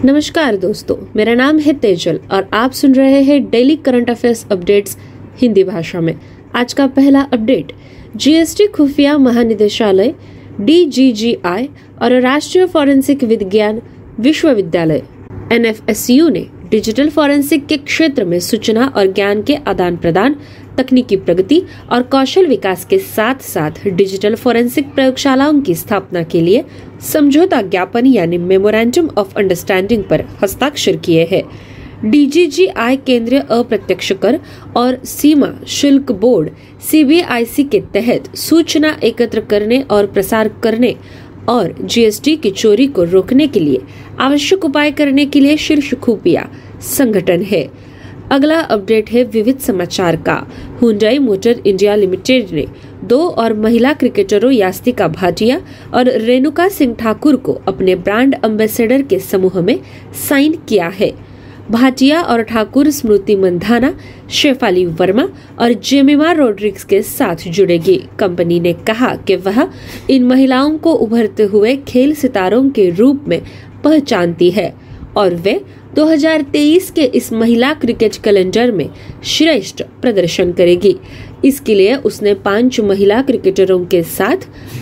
नमस्कार दोस्तों, मेरा नाम है तेजल और आप सुन रहे हैं daily current affairs updates Hindi भाषा में। आज का पहला अपडेट, जीएसटी खुफिया महानिदेशालय DGGI और राष्ट्रीय फॉरेंसिक विज्ञान विश्वविद्यालय NFSU ने डिजिटल फॉरेंसिक के क्षेत्र में सूचना और ज्ञान के आदान प्रदान, तकनीकी प्रगति और कौशल विकास के साथ साथ डिजिटल फॉरेंसिक प्रयोगशालाओं की स्थापना के लिए समझौता ज्ञापन यानी मेमोरेंडम ऑफ अंडरस्टैंडिंग पर हस्ताक्षर किए हैं। DGGI केंद्रीय अप्रत्यक्ष कर और सीमा शुल्क बोर्ड CBIC के तहत सूचना एकत्र करने और प्रसार करने और GST की चोरी को रोकने के लिए आवश्यक उपाय करने के लिए शीर्ष खुफिया संगठन है। अगला अपडेट है विविध समाचार का। हुंडई मोटर इंडिया लिमिटेड ने 2 और महिला क्रिकेटरों यास्तिका भाटिया और रेणुका सिंह ठाकुर को अपने ब्रांड एम्बेसडर के समूह में साइन किया है। भाटिया और ठाकुर स्मृति मंधाना, शेफाली वर्मा और जेमिमा रोड्रिग्स के साथ जुड़ेगी। कंपनी ने कहा कि वह इन महिलाओं को उभरते हुए खेल सितारों के रूप में पहचानती है और वे 2023 के इस महिला क्रिकेट कैलेंडर में श्रेष्ठ प्रदर्शन करेगी। इसके लिए उसने 5 महिला क्रिकेटरों के साथ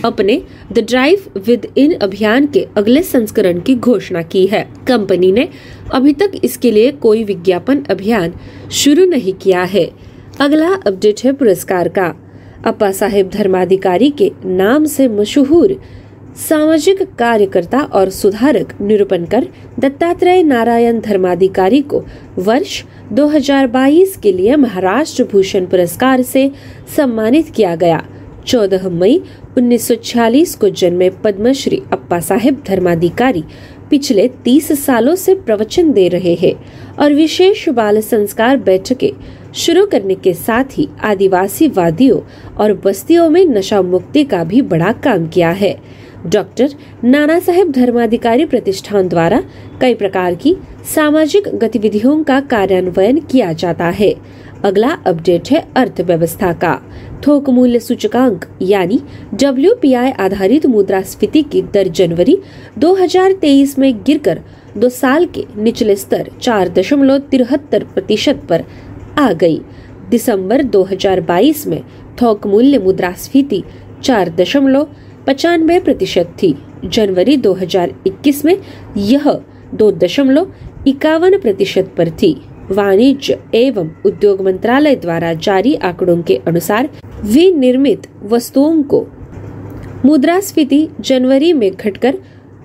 अपने द ड्राइव विद इन अभियान के अगले संस्करण की घोषणा की है। कंपनी ने अभी तक इसके लिए कोई विज्ञापन अभियान शुरू नहीं किया है। अगला अपडेट है पुरस्कार का। अप्पा साहेब धर्माधिकारी के नाम से मशहूर सामाजिक कार्यकर्ता और सुधारक निरूपणकर दत्तात्रेय नारायण धर्माधिकारी को वर्ष 2022 के लिए महाराष्ट्र भूषण पुरस्कार से सम्मानित किया गया। 14 मई 1946 को जन्मे पद्मश्री अप्पा साहेब धर्माधिकारी पिछले 30 सालों से प्रवचन दे रहे हैं और विशेष बाल संस्कार बैठकें शुरू करने के साथ ही आदिवासी वादियों और बस्तियों में नशा मुक्ति का भी बड़ा काम किया है। डॉक्टर नाना साहेब धर्माधिकारी प्रतिष्ठान द्वारा कई प्रकार की सामाजिक गतिविधियों का कार्यान्वयन किया जाता है। अगला अपडेट है अर्थव्यवस्था का। थोक मूल्य सूचकांक यानी WPI आधारित मुद्रास्फीति की दर जनवरी 2023 में गिरकर 2 साल के निचले स्तर 4.73% पर आ गई। दिसंबर 2022 में थोक मूल्य मुद्रास्फीति 4.95% थी। जनवरी 2021 में यह 2.51% पर थी। वाणिज्य एवं उद्योग मंत्रालय द्वारा जारी आंकड़ों के अनुसार विनिर्मित वस्तुओं को मुद्रास्फीति जनवरी में घटकर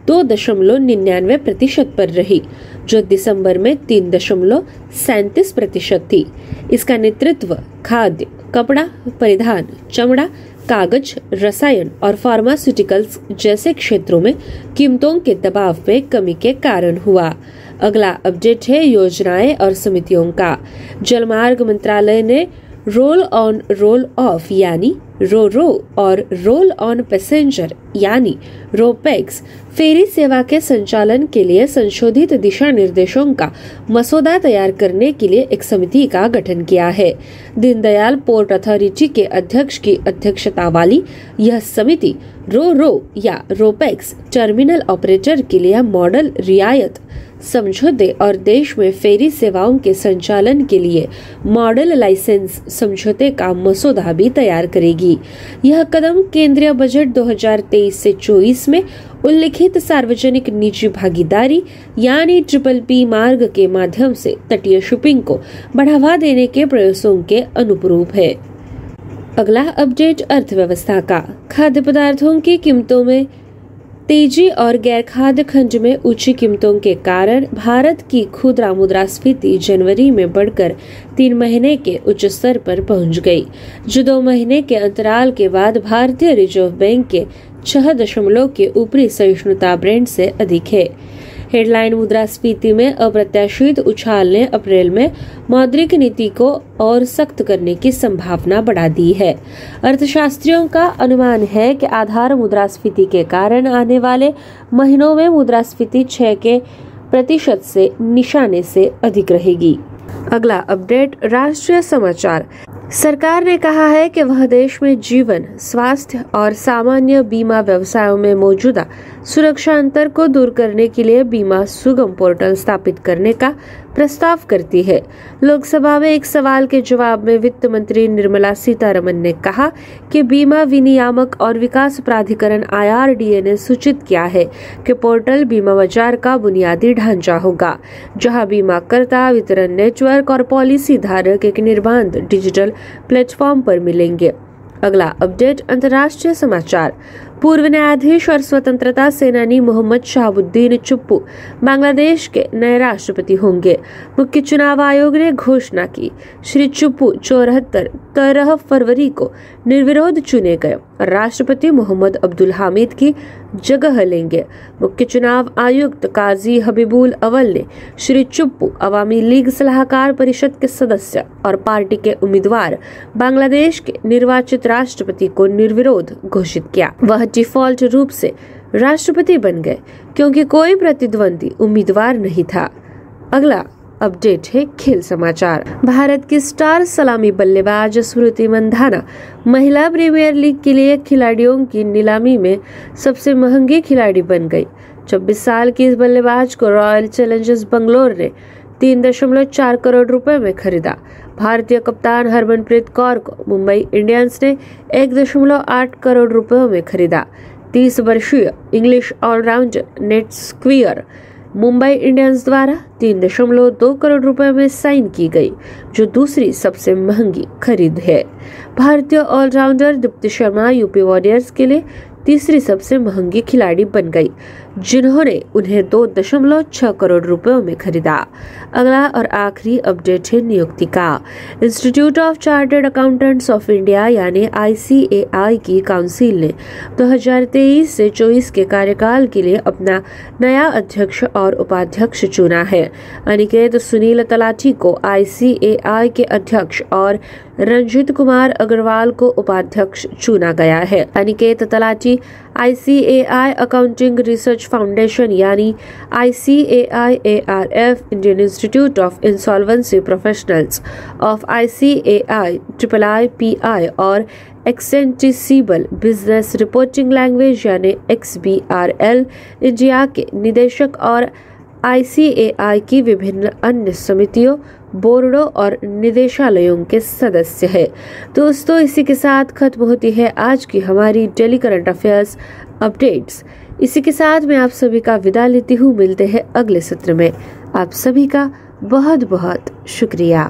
2.99% पर रही, जो दिसंबर में 3.37% थी। इसका नेतृत्व खाद्य, कपड़ा, परिधान, चमड़ा, कागज, रसायन और फार्मास्यूटिकल्स जैसे क्षेत्रों में कीमतों के दबाव में कमी के कारण हुआ। अगला अपडेट है योजनाएं और समितियों का। जलमार्ग मंत्रालय ने रोल ऑन रोल ऑफ यानी रो और रोल ऑन पैसेंजर यानी रोपैक्स फेरी सेवा के संचालन के लिए संशोधित दिशा निर्देशों का मसौदा तैयार करने के लिए एक समिति का गठन किया है। दीनदयाल पोर्ट अथॉरिटी के अध्यक्ष की अध्यक्षता वाली यह समिति रो या रोपैक्स टर्मिनल ऑपरेटर के लिए मॉडल रियायत समझौते और देश में फेरी सेवाओं के संचालन के लिए मॉडल लाइसेंस समझौते का मसौदा भी तैयार करेगी। यह कदम केंद्रीय बजट 2023 से 24 में उल्लिखित सार्वजनिक निजी भागीदारी यानी PPP मार्ग के माध्यम से तटीय शिपिंग को बढ़ावा देने के प्रयासों के अनुरूप है। अगला अपडेट अर्थव्यवस्था का। खाद्य पदार्थों की कीमतों में तेजी और गैर खाद्य खंड में ऊंची कीमतों के कारण भारत की खुदरा मुद्रास्फीति जनवरी में बढ़कर 3 महीने के उच्च स्तर पर पहुंच गई, जो 2 महीने के अंतराल के बाद भारतीय रिजर्व बैंक के 6 के ऊपरी सहिष्णुता बैंड से अधिक है। हेडलाइन मुद्रास्फीति में अप्रत्याशित उछाल ने अप्रैल में मौद्रिक नीति को और सख्त करने की संभावना बढ़ा दी है। अर्थशास्त्रियों का अनुमान है कि आधार मुद्रास्फीति के कारण आने वाले महीनों में मुद्रास्फीति 6% से निशाने से अधिक रहेगी। अगला अपडेट राष्ट्रीय समाचार। सरकार ने कहा है कि वह देश में जीवन, स्वास्थ्य और सामान्य बीमा व्यवसायों में मौजूदा सुरक्षा अंतर को दूर करने के लिए बीमा सुगम पोर्टल स्थापित करने का प्रस्ताव करती है। लोकसभा में एक सवाल के जवाब में वित्त मंत्री निर्मला सीतारमण ने कहा कि बीमा विनियामक और विकास प्राधिकरण IRDA ने सूचित किया है कि पोर्टल बीमा बाजार का बुनियादी ढांचा होगा, जहां बीमाकर्ता, वितरण नेटवर्क और पॉलिसी धारक एक निर्बाध डिजिटल प्लेटफॉर्म पर मिलेंगे। अगला अपडेट अंतर्राष्ट्रीय समाचार। पूर्व न्यायाधीश और स्वतंत्रता सेनानी मोहम्मद शहाबुद्दीन चुप्पू बांग्लादेश के नए राष्ट्रपति होंगे। मुख्य चुनाव आयोग ने घोषणा की। श्री चुप्पू 13 फरवरी को निर्विरोध चुने गए और राष्ट्रपति मोहम्मद अब्दुल हामिद की जगह लेंगे। मुख्य चुनाव आयुक्त काजी हबीबुल अवल ने श्री चुप्पू अवामी लीग सलाहकार परिषद के सदस्य और पार्टी के उम्मीदवार बांग्लादेश के निर्वाचित राष्ट्रपति को निर्विरोध घोषित किया। वह डिफॉल्ट रूप से राष्ट्रपति बन गए क्योंकि कोई प्रतिद्वंदी उम्मीदवार नहीं था। अगला अपडेट है खेल समाचार। भारत की स्टार सलामी बल्लेबाज स्मृति मंधाना महिला प्रीमियर लीग के लिए खिलाड़ियों की नीलामी में सबसे महंगी खिलाड़ी बन गई। 26 साल की इस बल्लेबाज को रॉयल चैलेंजर्स बंगलोर ने 3.4 करोड़ रुपए में खरीदा। भारतीय कप्तान हरमनप्रीत कौर को मुंबई इंडियंस ने 1.8 करोड़ रुपयों में खरीदा। 30 वर्षीय English allrounder Nat Sciver Mumbai Indians द्वारा 3.2 करोड़ रुपए में साइन की गई, जो दूसरी सबसे महंगी खरीद है। भारतीय allrounder Deepti Sharma UP Warriors के लिए तीसरी सबसे महंगी खिलाड़ी बन गई, जिन्होंने उन्हें 2.6 करोड़ रुपयों में खरीदा। अगला और आखिरी अपडेट है नियुक्ति का। Institute of chartered accountants of India यानी ICAI की काउंसिल ने 2023 से 24 के कार्यकाल के लिए अपना नया अध्यक्ष और उपाध्यक्ष चुना है। अनिकेत सुनील तलाटी को ICAI के अध्यक्ष और रंजीत कुमार अग्रवाल को उपाध्यक्ष चुना गया है। Aniket talati ICAI accounting research foundation यानी ICAI-ARF, Indian institute of insolvency professionals of ICAI, IIPI और एक्सेंटिसिबल बिजनेस रिपोर्टिंग लैंग्वेज यानी XBRL इंडिया के निदेशक और ICAI की विभिन्न अन्य समितियों, बोर्डों और निदेशालयों के सदस्य है। दोस्तों, इसी के साथ खत्म होती है आज की हमारी डेली करंट अफेयर्स अपडेट्स। इसी के साथ मैं आप सभी का विदा लेती हूँ। मिलते हैं अगले सत्र में। आप सभी का बहुत बहुत शुक्रिया।